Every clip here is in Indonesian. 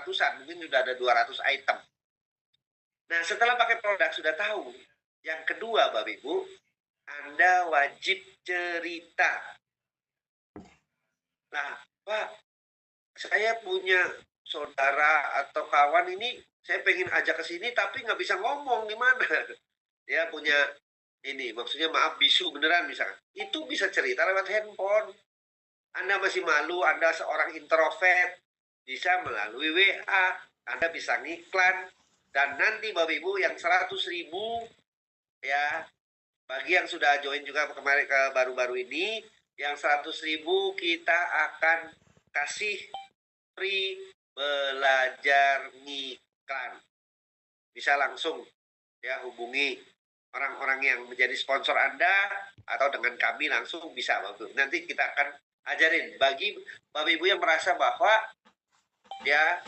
ratusan, mungkin sudah ada 200 item. Nah, setelah pakai produk sudah tahu, yang kedua Bapak Ibu, Anda wajib cerita. Nah, Pak, saya punya saudara atau kawan ini, saya pengen ajak ke sini tapi nggak bisa ngomong, gimana? Ya punya ini, maksudnya maaf bisu beneran misalkan. Itu bisa cerita lewat handphone. Anda masih malu, Anda seorang introvert, bisa melalui WA, Anda bisa ngiklan, dan nanti Bapak Ibu yang 100.000 ya, bagi yang sudah join juga kemarin ke baru-baru ini, yang 100.000 kita akan kasih free belajar ngiklan. Bisa langsung ya hubungi orang-orang yang menjadi sponsor Anda atau dengan kami langsung bisa Bapak. Nanti kita akan ajarin bagi Bapak Ibu yang merasa bahwa ya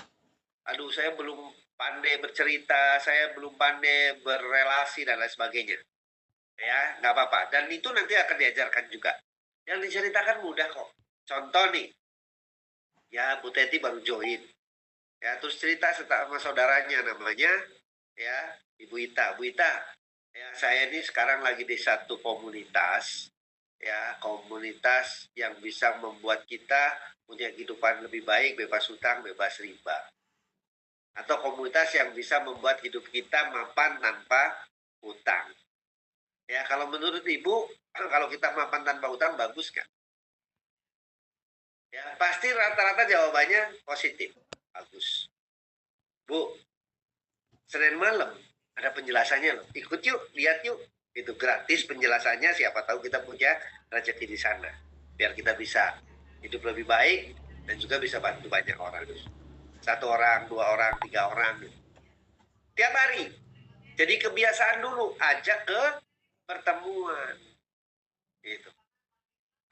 aduh saya belum pandai bercerita, saya belum pandai berrelasi dan lain sebagainya. Ya, nggak apa-apa. Dan itu nanti akan diajarkan juga. Yang diceritakan mudah kok. Contoh nih, ya Bu Teti baru join. Ya, terus cerita sama saudaranya namanya ya Ibu Ita. Bu Ita, ya saya ini sekarang lagi di satu komunitas, ya komunitas yang bisa membuat kita punya kehidupan lebih baik, bebas hutang, bebas riba. Atau komunitas yang bisa membuat hidup kita mapan tanpa hutang. Ya, kalau menurut Ibu, kalau kita mapan tanpa hutang bagus kan? Ya, pasti rata-rata jawabannya positif. Bagus. Bu, Senin malam ada penjelasannya loh. Ikut yuk, lihat yuk. Itu gratis penjelasannya, siapa tahu kita punya rezeki di sana. Biar kita bisa hidup lebih baik dan juga bisa bantu banyak orang. 1 orang, 2 orang, 3 orang. Tiap hari. Jadi kebiasaan dulu, ajak ke pertemuan. Gitu.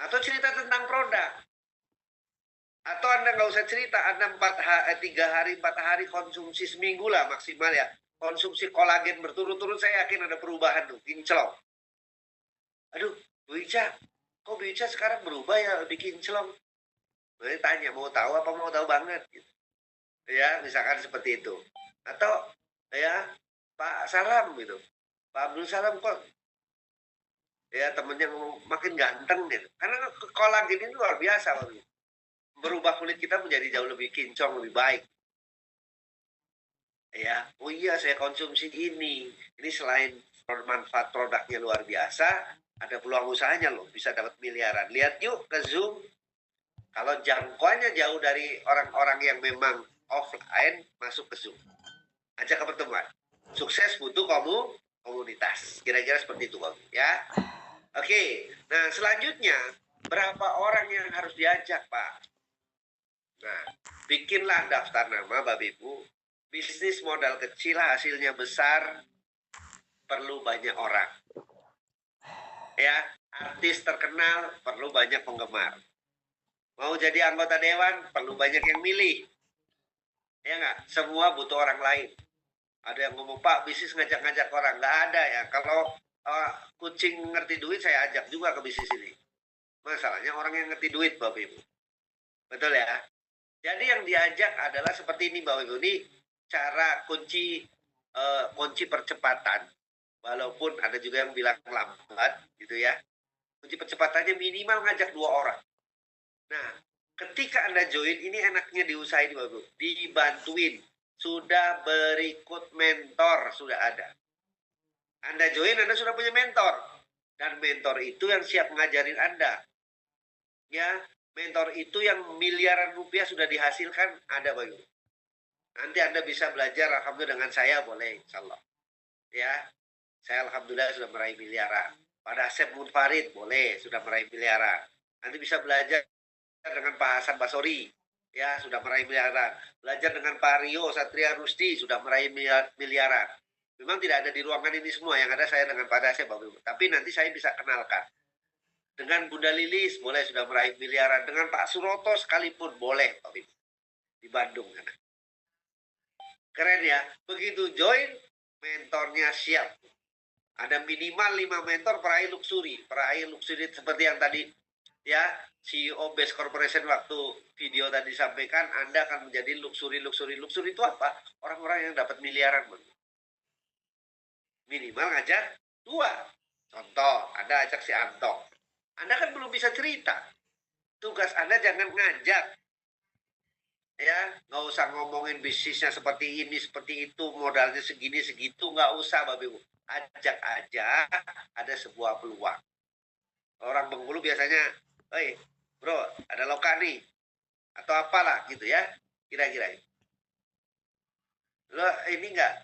Atau cerita tentang produk. Atau Anda nggak usah cerita, Anda 3 hari, 4 hari konsumsi seminggu lah maksimal ya. Konsumsi kolagen berturut-turut, saya yakin ada perubahan tuh, kinclong. Aduh, Bu Ica, kok Bu Ica sekarang berubah ya, lebih kinclong? Nah, tanya, mau tahu apa mau tahu banget? Gitu. Ya, misalkan seperti itu. Atau, ya, Pak Salam gitu. Pak Abdul Salam kok ya temennya makin ganteng gitu. Karena kolagen ini luar biasa, Pak. Berubah kulit kita menjadi jauh lebih kinclong, lebih baik. Ya, oh iya saya konsumsi ini. Ini selain manfaat produknya luar biasa, ada peluang usahanya loh, bisa dapat miliaran. Lihat yuk ke Zoom. Kalau jangkauannya jauh dari orang-orang yang memang offline, masuk ke Zoom. Ajak ke pertemuan. Sukses butuh komunitas. Kira-kira seperti itu, Bang. Ya. Oke. Nah, selanjutnya berapa orang yang harus diajak, Pak? Nah, bikinlah daftar nama, Bapak Ibu. Bisnis modal kecil, hasilnya besar, perlu banyak orang. Ya, artis terkenal, perlu banyak penggemar. Mau jadi anggota dewan, perlu banyak yang milih. Ya nggak? Semua butuh orang lain. Ada yang ngomong, Pak, bisnis ngajak-ngajak orang. Nggak ada ya. Kalau kucing ngerti duit, saya ajak juga ke bisnis ini. Masalahnya orang yang ngerti duit, Bapak Ibu. Betul ya? Jadi yang diajak adalah seperti ini, Bapak Ibu. Ini cara kunci percepatan. Walaupun ada juga yang bilang lambat, gitu ya. Kunci percepatannya minimal ngajak 2 orang. Nah, ketika Anda join, ini enaknya diusahain, Bapak Ibu. Dibantuin. Sudah berikut mentor, sudah ada. Anda join, Anda sudah punya mentor. Dan mentor itu yang siap ngajarin Anda. Ya, mentor itu yang miliaran rupiah sudah dihasilkan, ada Bapak Ibu. Nanti Anda bisa belajar, alhamdulillah dengan saya boleh, insya Allah. Ya, saya alhamdulillah sudah meraih miliaran. Pada Asep Munfarid boleh, sudah meraih miliaran. Nanti bisa belajar dengan Pak Hasan Basori, ya sudah meraih miliaran. Belajar dengan Pak Rio Satria Rusti, sudah meraih miliaran. Memang tidak ada di ruangan ini semua, yang ada saya dengan Pak Dasep, Bapak Ibu. Tapi nanti saya bisa kenalkan. Dengan Bunda Lilis, boleh sudah meraih miliaran. Dengan Pak Suroto sekalipun, boleh, Bapak Ibu. Di Bandung. Keren ya. Begitu join, mentornya siap. Ada minimal 5 mentor peraih luxury. Peraih luxury seperti yang tadi ya CEO Best Corporation waktu video tadi sampaikan Anda akan menjadi luxury itu apa? Orang-orang yang dapat miliaran, Bang. Minimal ngajak 2. Contoh, Anda ajak si Anto. Anda kan belum bisa cerita. Tugas Anda jangan ngajak. Ya, nggak usah ngomongin bisnisnya seperti ini, seperti itu, modalnya segini, segitu, nggak usah, Bapak Ibu. Ajak aja, ada sebuah peluang. Orang Bengkulu biasanya, hei, bro, ada loka nih, atau apalah gitu ya, kira-kira. Lo ini nggak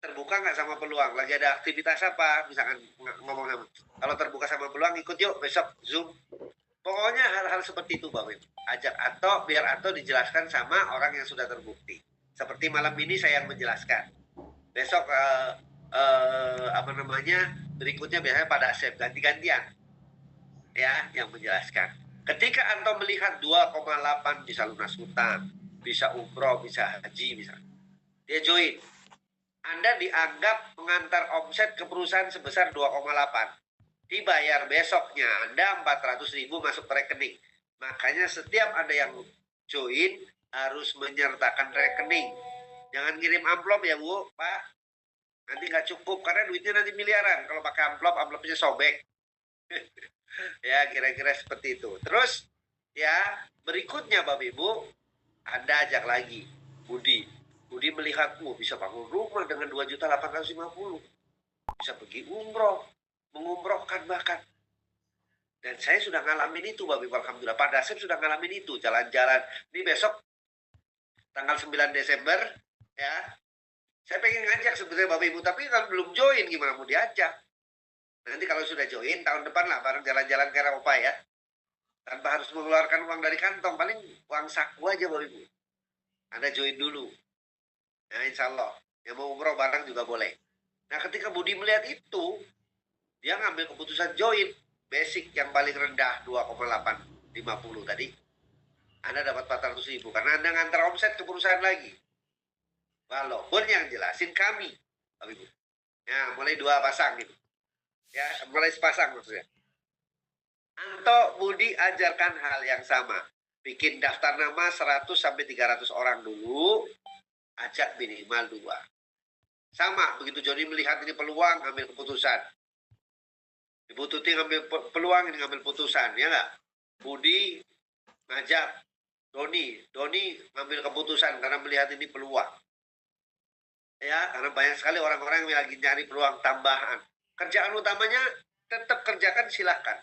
terbuka nggak sama peluang? Lagi ada aktivitas apa? Misalkan ngomong sama, kalau terbuka sama peluang, ikut yuk besok Zoom. Pokoknya hal-hal seperti itu, Bapak Ibu. Ajak atau biar atau dijelaskan sama orang yang sudah terbukti. Seperti malam ini saya yang menjelaskan. Besok apa namanya? Berikutnya biasanya pada Asep ganti-gantian ya yang menjelaskan. Ketika Anto melihat 2,8 bisa lunas hutang, bisa umroh, bisa haji, bisa dia join. Anda dianggap mengantar omset ke perusahaan sebesar 2,8. Dibayar besoknya Anda 400.000 masuk ke rekening. Makanya setiap Anda yang join harus menyertakan rekening. Jangan ngirim amplop ya Bu, Pak. Nanti nggak cukup karena duitnya nanti miliaran. Kalau pakai amplop, amplopnya sobek. Ya kira-kira seperti itu. Terus ya berikutnya Bapak Ibu, Anda ajak lagi Budi. Budi melihat, bisa bangun rumah dengan 2.850. Bisa pergi umroh, mengumrohkan bahkan. Dan saya sudah ngalamin itu, Bapak Ibu, alhamdulillah. Pada saya sudah ngalamin itu, jalan-jalan. Ini besok tanggal 9 Desember ya. Saya pengen ngajak sebetulnya Bapak Ibu, tapi kan belum join, gimana mau diajak? Nanti kalau sudah join tahun depan lah bareng jalan-jalan ke Eropa ya. Tanpa harus mengeluarkan uang dari kantong, paling uang saku aja Bapak Ibu. Anda join dulu. Nah, insya Allah. Yang mau umroh bareng juga boleh. Nah, ketika Budi melihat itu, dia ngambil keputusan join. Basic yang paling rendah 2,850 tadi. Anda dapat 400.000 karena Anda ngantar omset ke perusahaan lagi. Walaupun yang jelasin kami. Bapak Ibu. Ya, mulai 2 pasang gitu. Ya, mulai sepasang maksudnya. Anto Budi ajarkan hal yang sama. Bikin daftar nama 100 sampai 300 orang dulu, ajak minimal 2. Sama, begitu Joni melihat ini peluang, ambil keputusan. Ibu Tuti ngambil peluang, ini ngambil putusan, ya nggak? Budi ngajak Doni ngambil keputusan karena melihat ini peluang. Ya, karena banyak sekali orang-orang yang lagi nyari peluang tambahan. Kerjaan utamanya tetap kerjakan silahkan.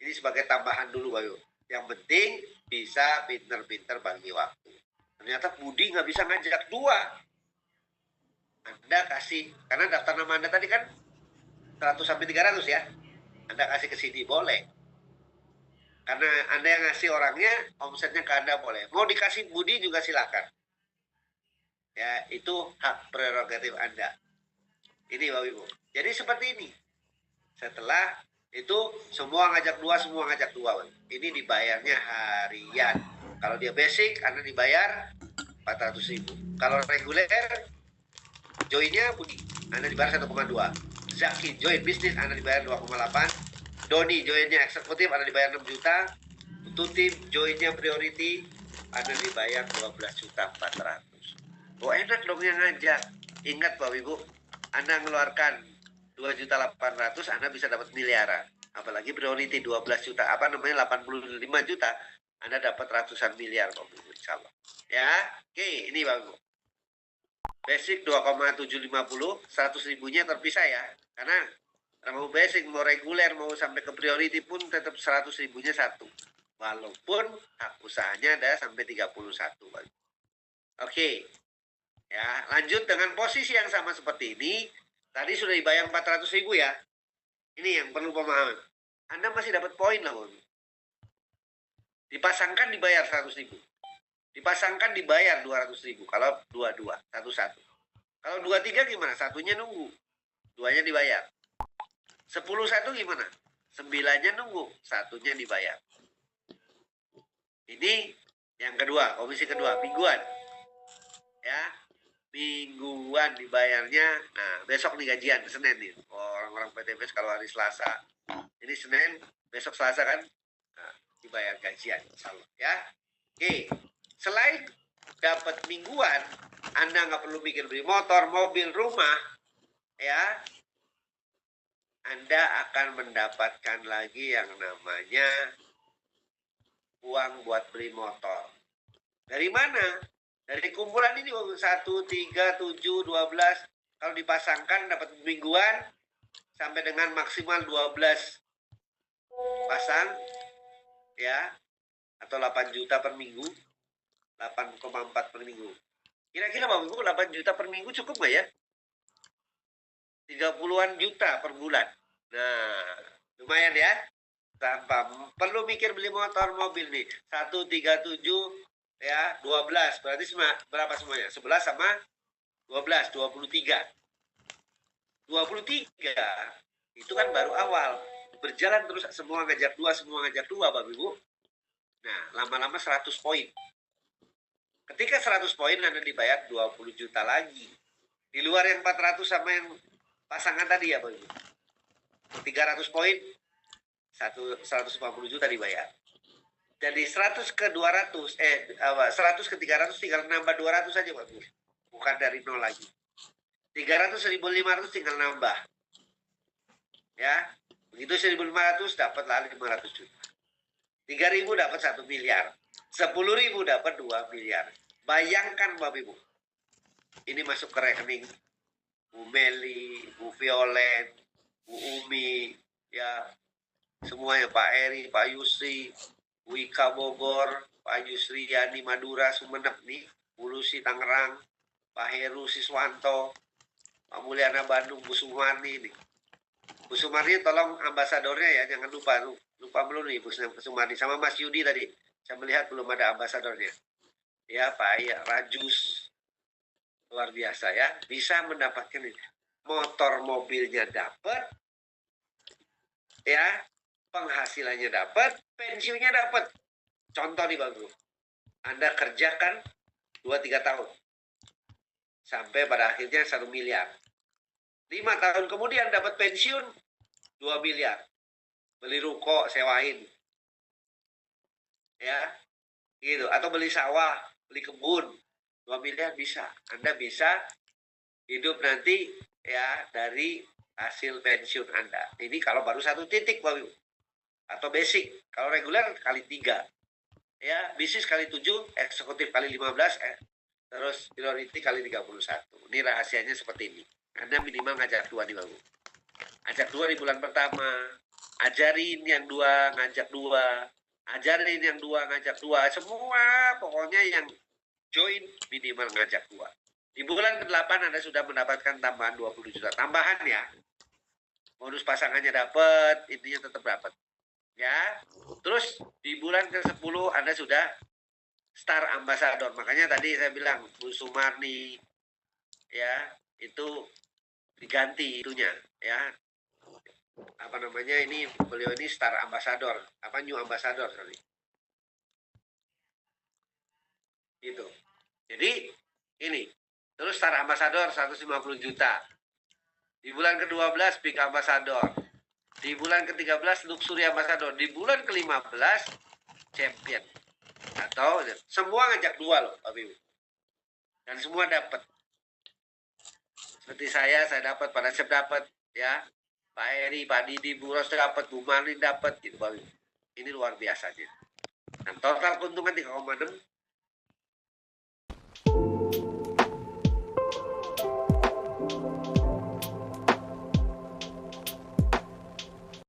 Ini sebagai tambahan dulu, Bayu. Yang penting bisa pinter-pinter bagi waktu. Ternyata Budi nggak bisa ngajak 2. Anda kasih, karena daftar nama Anda tadi kan 100 sampai 300 ya. Anda kasih ke sini boleh. Karena Anda yang ngasih orangnya, omsetnya ke Anda boleh. Mau dikasih Budi juga silakan. Ya, itu hak prerogatif Anda. Ini Bapak Ibu. Jadi seperti ini. Setelah itu semua ngajak 2, semua ngajak 2. Ini dibayarnya harian. Kalau dia basic, Anda dibayar 400.000. Kalau reguler, joinnya Budi, Anda dibayar 1,2. Zaki join bisnis, Anda dibayar 2,8. Doni joinnya eksekutif, Anda dibayar 6 juta. Tuti joinnya priority, Anda dibayar 12.400.000. Oh enak dong yang ngajak. Ingat Bapak Ibu, Anda ngeluarkan 2.800.000, Anda bisa dapat miliaran. Apalagi priority 12 juta, 85 juta, Anda dapat ratusan miliar Bapak Ibu, insya Allah. Ya, oke, ini Bapak Ibu. Basic 2,750, 100.000-nya terpisah ya. Karena mau basic, mau reguler, mau sampai ke priority pun tetap 100.000-nya satu. Walaupun hak usahanya ada sampai 31. Oke. Ya, lanjut dengan posisi yang sama seperti ini. Tadi sudah dibayar 400.000 ya. Ini yang perlu pemahaman. Anda masih dapat poin lah, Bang. Dipasangkan dibayar 100.000. Dipasangkan dibayar 200.000. Kalau 22, 1-1. Kalau 23 gimana? Satunya nunggu. 2-nya dibayar. 10-1 gimana? 9-nya nunggu. 1-nya dibayar. Ini yang kedua, komisi kedua, mingguan. Ya, mingguan dibayarnya. Nah, besok nih gajian, Senin nih. Orang-orang PTPS kalau hari Selasa. Ini Senin, besok Selasa kan. Nah, dibayar gajian, insya Allah ya. Oke, selain dapat mingguan, Anda nggak perlu mikir beli motor, mobil, rumah, ya. Anda akan mendapatkan lagi yang namanya uang buat beli motor. Dari mana? Dari kumpulan ini 1, 3, 7, 12. Kalau dipasangkan dapat mingguan sampai dengan maksimal 12 pasang ya, atau 8 juta per minggu, 8,4 per minggu. Kira-kira Bapak Ibu 8 juta per minggu cukup nggak ya? 30-an juta per bulan. Nah, lumayan ya. Tanpa perlu mikir beli motor, mobil nih. 1, 3, 7 ya, 12. Berarti berapa semuanya? 11 sama 12, 23. 23 itu kan baru awal. Berjalan terus, semua ngajak dua Bapak Ibu. Nah, lama-lama 100 poin. Ketika 100 poin Anda dibayar 20 juta lagi. Di luar yang 400 sama yang pasangan tadi ya Bapak Ibu. 300 poin 150 juta dibayar. Jadi 100 ke 200 100 ke 300 tinggal nambah 200 saja Bapak Ibu. Bukan dari nol lagi. 300 1.500 tinggal nambah. Ya. Begitu 1.500 dapatlah 500 juta. 3.000 dapat 1 miliar. 10.000 dapat 2 miliar. Bayangkan Bapak Ibu. Ini masuk ke rekening Bu Meli, Bu Violet, Bu Umi, ya semuanya, Pak Eri, Pak Yusri, Bu Ika Bogor, Pak Yusri Yani Madura Sumeneb nih, Bu Lucy Tangerang, Pak Heru Siswanto, Pak Mulyana Bandung, Bu Sumarni nih. Bu Sumarni tolong ambasadornya ya, jangan lupa belum nih Bu Sumarni sama Mas Yudi tadi. Saya melihat belum ada ambasadornya. Ya Pak Rajus, luar biasa ya, bisa mendapatkan motor, mobilnya dapat, ya penghasilannya dapat, pensiunnya dapat. Contoh nih Bapak, Anda kerjakan 2-3 tahun sampai pada akhirnya 1 miliar. 5 tahun kemudian dapat pensiun 2 miliar. Beli ruko, sewain. Ya, gitu. Atau beli sawah, beli kebun. 2 miliar bisa. Anda bisa hidup nanti ya dari hasil pensiun Anda. Ini kalau baru 1 titik Bapak Ibu. Atau basic. Kalau reguler kali 3. Ya, bisnis kali 7, eksekutif kali 15, terus priority kali 31. Ini rahasianya seperti ini. Anda minimal ngajak 2 nih Bapak Ibu. Ajak 2 di bulan pertama. Ajarin yang 2, ngajak 2. Ajarin yang 2, ngajak 2. Semua pokoknya yang join minimal ngajak 2. Di bulan ke-8 Anda sudah mendapatkan tambahan 20 juta. Tambahan ya. Bonus pasangannya dapat, intinya tetap dapat. Ya. Terus di bulan ke-10 Anda sudah Star Ambassador. Makanya tadi saya bilang Bu Sumarni ya, itu diganti itunya ya. Apa namanya ini, beliau ini Star Ambassador, apa New Ambassador sorry. Gitu. Jadi ini terus Star Ambassador 150 juta. Di bulan ke-12 Big Ambassador. Di bulan ke-13 Luxury Ambassador. Di bulan ke-15 Champion. Atau semua ngajak 2 loh Bapak Ibu. Dan semua dapat. Seperti saya dapat, Pak Nasib dapat ya. Pak Eri, Pak Didi, Bu Ros dapat, Bu Marlin dapat gitu Bapak Ibu. Ini luar biasanya. Dan total keuntungan 3,6